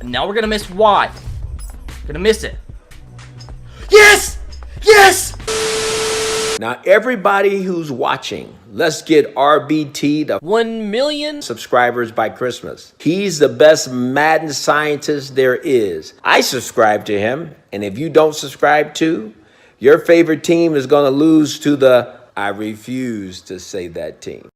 And now we're gonna miss Y. Gonna miss it. Yes! Yes! Now, everybody who's watching, let's get RBT to 1 million subscribers by Christmas. He's the best Madden scientist there is. I subscribe to him, and if you don't subscribe to, your favorite team is going to lose to the, I refuse to say that team.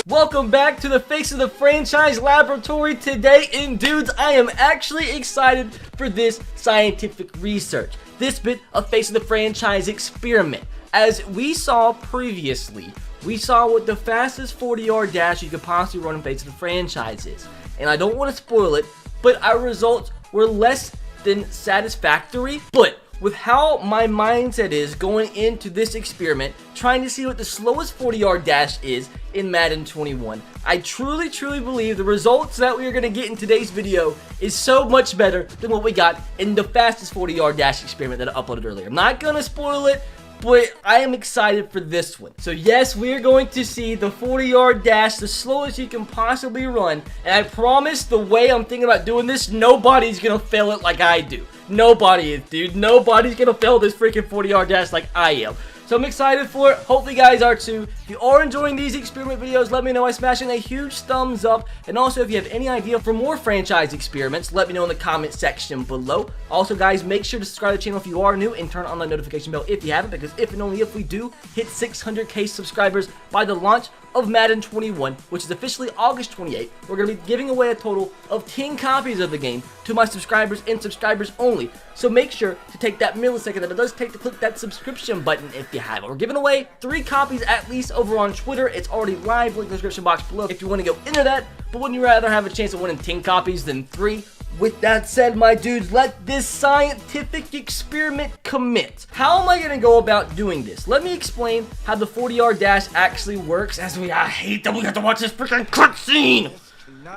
Welcome back to the Face of the Franchise Laboratory today, and dudes, I am actually excited for this scientific research. This bit of Face of the Franchise experiment. As we saw previously, we saw what the fastest 40-yard dash you could possibly run in Face of the Franchise is. And I don't want to spoil it, but our results were less than satisfactory. But with how my mindset is going into this experiment, trying to see what the slowest 40-yard dash is in Madden 21, I truly believe the results that we are going to get in today's video is so much better than what we got in the fastest 40-yard dash experiment that I uploaded earlier. I'm not going to spoil it, but I am excited for this one. So yes, we are going to see the 40-yard dash, the slowest you can possibly run. And I promise the way I'm thinking about doing this, nobody's going to fail it like I do. Nobody is, dude. Nobody's going to fail this freaking 40-yard dash like I am. So I'm excited for it. Hopefully you guys are too. If you are enjoying these experiment videos, let me know by smashing a huge thumbs up. And also, if you have any idea for more franchise experiments, let me know in the comment section below. Also, guys, make sure to subscribe to the channel if you are new and turn on the notification bell if you haven't, because if and only if we do hit 600k subscribers by the launch of Madden 21, which is officially August 28th, we're going to be giving away a total of 10 copies of the game to my subscribers and subscribers only. So make sure to take that millisecond that it does take to click that subscription button if you haven't. We're giving away 3 copies at least over on Twitter. It's already live, link in the description box below if you want to go into that. But wouldn't you rather have a chance of winning 10 copies than 3? With that said, my dudes, let this scientific experiment commence. How am I going to go about doing this? Let me explain how the 40-yard dash actually works, as I hate that we have to watch this freaking cutscene.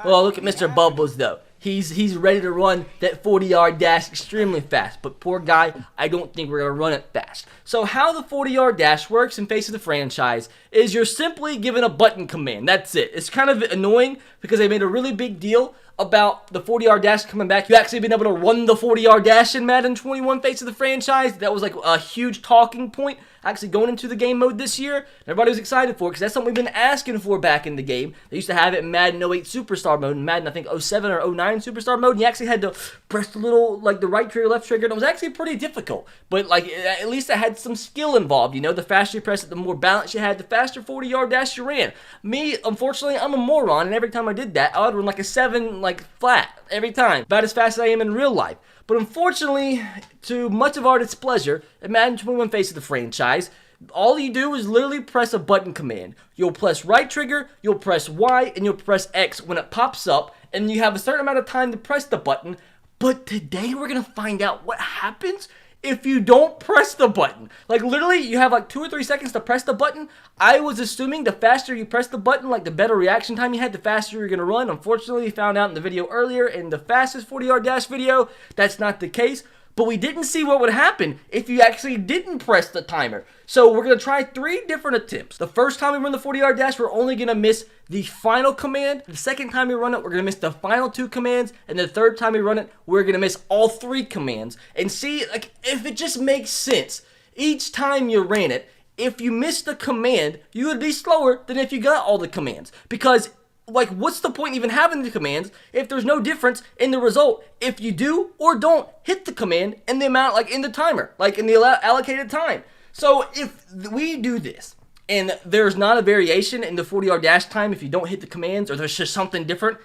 Well, look at Mr. Bubbles, though. He's ready to run that 40-yard dash extremely fast, but poor guy, I don't think we're going to run it fast. So how the 40-yard dash works in Face of the Franchise is you're simply given a button command. That's it. It's kind of annoying because they made a really big deal about the 40-yard dash coming back. You actually been able to run the 40-yard dash in Madden 21 Face of the Franchise. That was like a huge talking point actually going into the game mode this year. Everybody was excited for it because that's something we've been asking for back in the game. They used to have it in Madden 08 Superstar mode, and Madden I think 07 or 09 Superstar mode, and you actually had to press the little, like the right trigger, left trigger, and it was actually pretty difficult. But like at least it had some skill involved, you know. The faster you press it, the more balance you had, the faster 40-yard dash you ran. Me, unfortunately, I'm a moron, and every time I did that, I would run like a 7 flat every time, about as fast as I am in real life. But unfortunately, to much of our displeasure, in Madden 21 Face of the Franchise, all you do is literally press a button command. You'll press right trigger, you'll press Y, and you'll press X when it pops up, and you have a certain amount of time to press the button. But today we're going to find out what happens if you don't press the button. Like literally, you have like 2 or 3 seconds to press the button. I was assuming the faster you press the button, like the better reaction time you had, the faster you're going to run. Unfortunately, we found out in the video earlier, in the fastest 40-yard dash video, that's not the case. But we didn't see what would happen if you actually didn't press the timer. So we're going to try 3 different attempts. The first time we run the 40-yard dash, we're only going to miss the final command. The second time we run it, we're going to miss the final 2 commands. And the third time we run it, we're going to miss all 3 commands. And see, like, if it just makes sense. Each time you ran it, if you missed the command, you would be slower than if you got all the commands. Because like, what's the point even having the commands if there's no difference in the result if you do or don't hit the command in the amount, like in the timer, like in the allocated time? So if we do this and there's not a variation in the 40-yard dash time if you don't hit the commands, or there's just something different,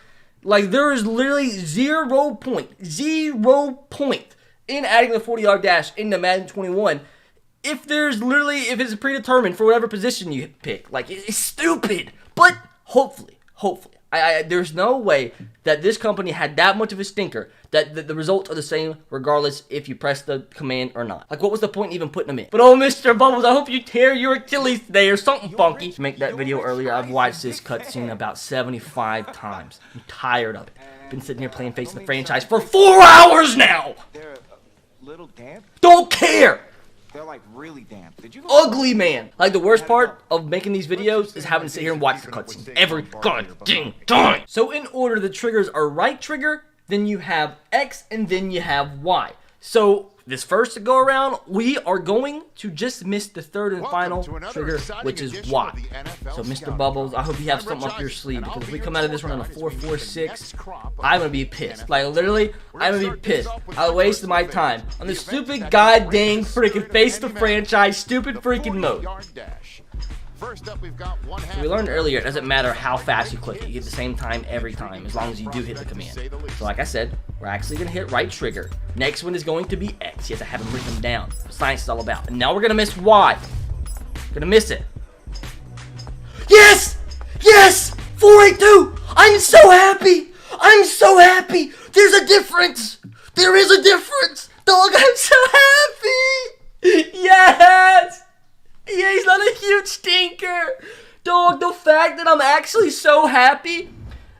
like there is literally 0 point in adding the 40-yard dash into Madden 21 if it's predetermined for whatever position you pick. Like, it's stupid. But hopefully, there's no way that this company had that much of a stinker that the results are the same regardless if you press the command or not. Like, what was the point in even putting them in? But oh, Mr. Bubbles, I hope you tear your Achilles today or something funky. To make that video earlier, I've watched this cutscene about 75 times. I'm tired of it. Been sitting here playing Face of the Franchise for 4 hours now! They're a little damp? Don't care! They're like really damp. Did you ugly, man. Like, the worst part of making these videos is having to sit here and watch the cutscene every goddamn time. So in order, the triggers are right trigger, then you have X, and then you have Y. So this first go around, we are going to just miss the third and final trigger, which is Y. So Mr. Bubbles, I hope you have something up your sleeve, because if we come out of this one on a 4-4-6, I'm gonna be pissed. Like literally, I'm gonna be pissed. I wasted my time on this stupid goddamn freaking face the franchise stupid freaking mode. So we learned earlier, it doesn't matter how fast you click it, you get the same time every time, as long as you do hit the command. So like I said, we're actually going to hit right trigger. Next one is going to be X. Yes, I haven't written them down. What science is all about. And now we're going to miss Y. Gonna miss it. Yes! Yes! 482! I'm so happy! I'm so happy! There's a difference! There is a difference! Dog, I'm so happy! Yes! Yeah, he's not a huge stinker. Dog, the fact that I'm actually so happy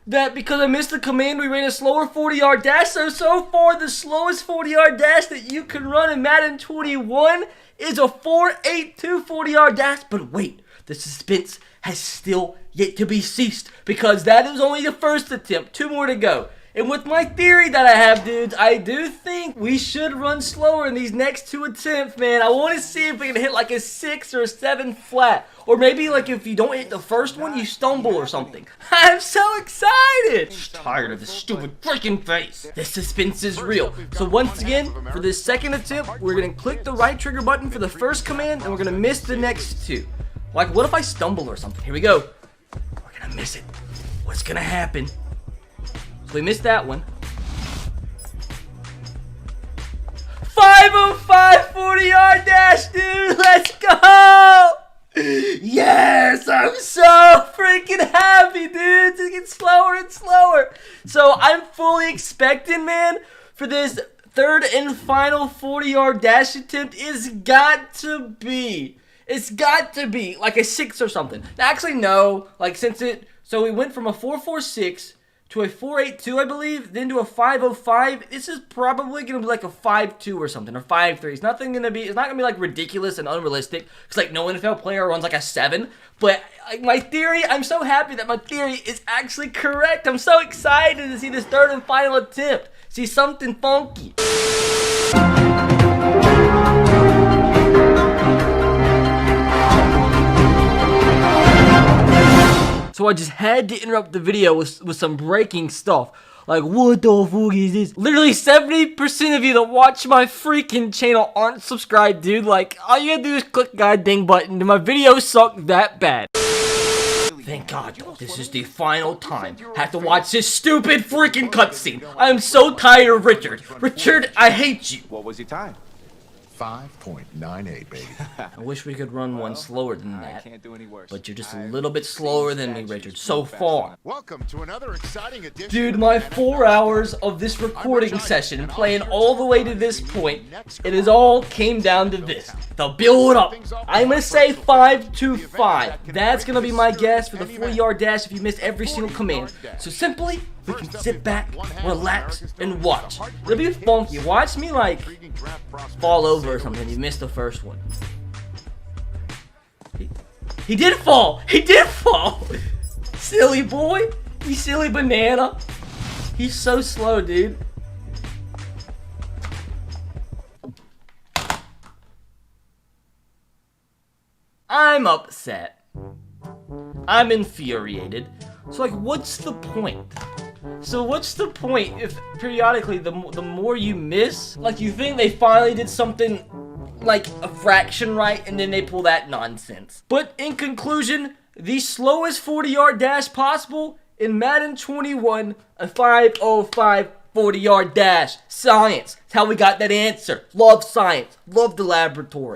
that because I missed the command, we ran a slower 40-yard dash. So far, the slowest 40-yard dash that you can run in Madden 21 is a 4.82 40-yard dash. But wait, the suspense has still yet to be ceased because that is only the first attempt. 2 more to go. And with my theory that I have, dudes, I do think we should run slower in these next 2 attempts, man. I want to see if we can hit like a 6 or a 7 flat. Or maybe like if you don't hit the first one, you stumble or something. I'm so excited! I'm tired of this stupid freaking face. The suspense is real. So once again, for this second attempt, we're going to click the right trigger button for the first command, and we're going to miss the next 2. Like, what if I stumble or something? Here we go. We're going to miss it. What's going to happen? So we missed that one. 505 40-yard dash, dude. Let's go. Yes, I'm so freaking happy, dude. It gets slower and slower. So I'm fully expecting, man, for this third and final 40-yard dash attempt is got to be. It's got to be like a 6 or something. Actually, no. Like so we went from a 4.46 to a 4.82, I believe, then to a 5.05. This is probably gonna be like a 5.2 or something, or 5.3. It's not gonna be like ridiculous and unrealistic. It's like no NFL player runs like a 7. But like my theory, I'm so happy that my theory is actually correct. I'm so excited to see this third and final attempt. See something funky. So I just had to interrupt the video with some breaking stuff. Like, what the fuck is this? Literally 70% of you that watch my freaking channel aren't subscribed, dude. Like, all you gotta do is click the goddamn button, and my videos suck that bad. Thank God, this is the final time. I have to watch this stupid freaking cutscene. I am so tired of Richard. Richard, I hate you. What was your time? 5.98, baby. I wish we could run one slower than I that. can't do any worse. But you're just a little bit slower than me, Richard, so far. Welcome to another exciting edition. Dude, my 4 hours of this recording session, playing all the way to this point, it has all came down to this. The build up. I'm going to say 5.25. That's going to be my guess for the 40-yard dash if you miss every single command. So simply, we can sit back, relax, and watch. It'll be funky. Watch me like fall over or something. You missed the first one. He did fall. He did fall. Silly boy. You silly banana. He's so slow, dude. I'm upset. I'm infuriated. So like, what's the point? So what's the point if periodically the more you miss, like you think they finally did something like a fraction right and then they pull that nonsense. But in conclusion, the slowest 40-yard dash possible in Madden 21, a 5.05 40-yard dash. Science. That's how we got that answer. Love science. Love the laboratory.